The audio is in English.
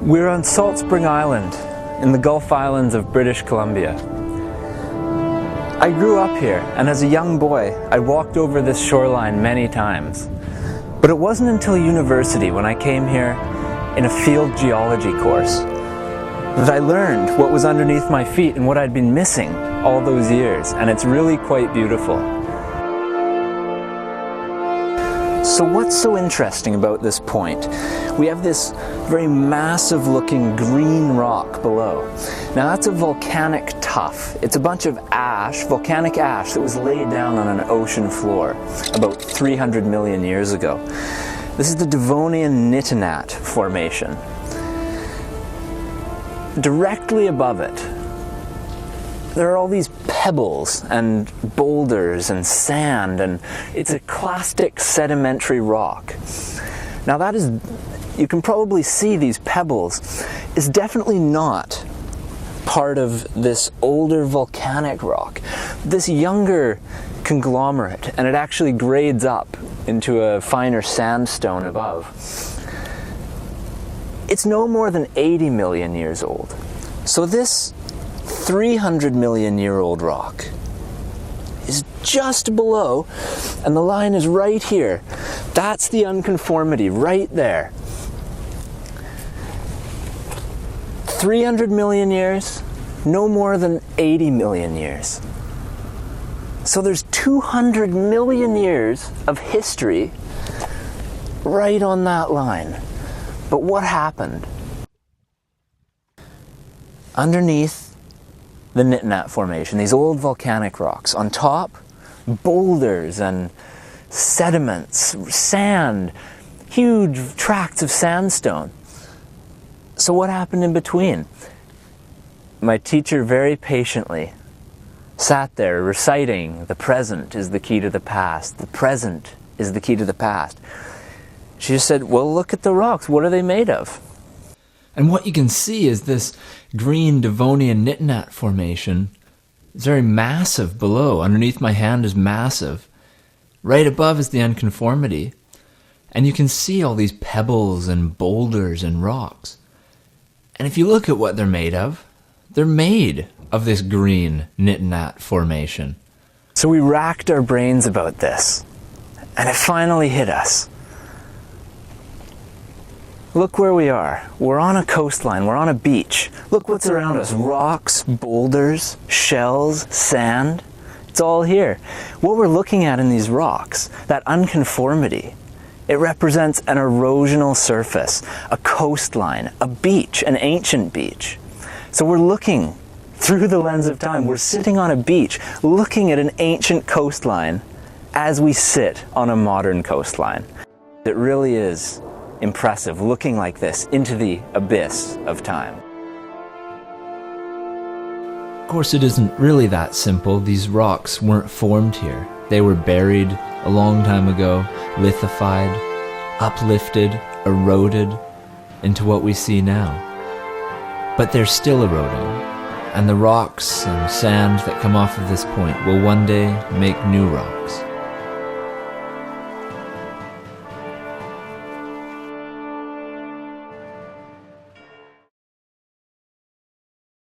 We're on Salt Spring Island in the Gulf Islands of British Columbia. I grew up here, and as a young boy, I walked over this shoreline many times. But it wasn't until university, when I came here in a field geology course, that I learned what was underneath my feet and what I'd been missing all those years, and it's really quite beautiful. So what's so interesting about this point? We have this very massive looking green rock below. Now that's a volcanic tuff. It's a bunch of ash, volcanic ash, that was laid down on an ocean floor about 300 million years ago. This is the Devonian Nitinat Formation. Directly above it, there are all these pebbles and boulders and sand, and it's a clastic sedimentary rock. Now that is, you can probably see these pebbles, is definitely not part of this older volcanic rock. This younger conglomerate, and it actually grades up into a finer sandstone above. It's no more than 80 million years old. So this 300 million year old rock is just below, and the line is right here. That's the unconformity right there. 300 million years, no more than 80 million years. So there's 200 million years of history right on that line. But what happened? Underneath the Nitinat Formation, these old volcanic rocks, on top, boulders and sediments, sand, huge tracts of sandstone. So what happened in between? My teacher very patiently sat there reciting, "The present is the key to the past. The present is the key to the past." She just said, "Well, look at the rocks. What are they made of?" And what you can see is this green Devonian Nitinat Formation is very massive below. Underneath my hand is massive. Right above is the unconformity. And you can see all these pebbles and boulders and rocks. And if you look at what they're made of this green Nitinat Formation. So we racked our brains about this, and it finally hit us. Look where we are. We're on a coastline. We're on a beach. Look what's around us. Rocks, boulders, shells, sand. It's all here. What we're looking at in these rocks, that unconformity, it represents an erosional surface, a coastline, a beach, an ancient beach. So we're looking through the lens of time. We're sitting on a beach, looking at an ancient coastline as we sit on a modern coastline. It really is impressive looking like this into the abyss of time. Of course, it isn't really that simple. These rocks weren't formed here. They were buried a long time ago, lithified, uplifted, eroded into what we see now. But they're still eroding, and the rocks and sand that come off of this point will one day make new rocks.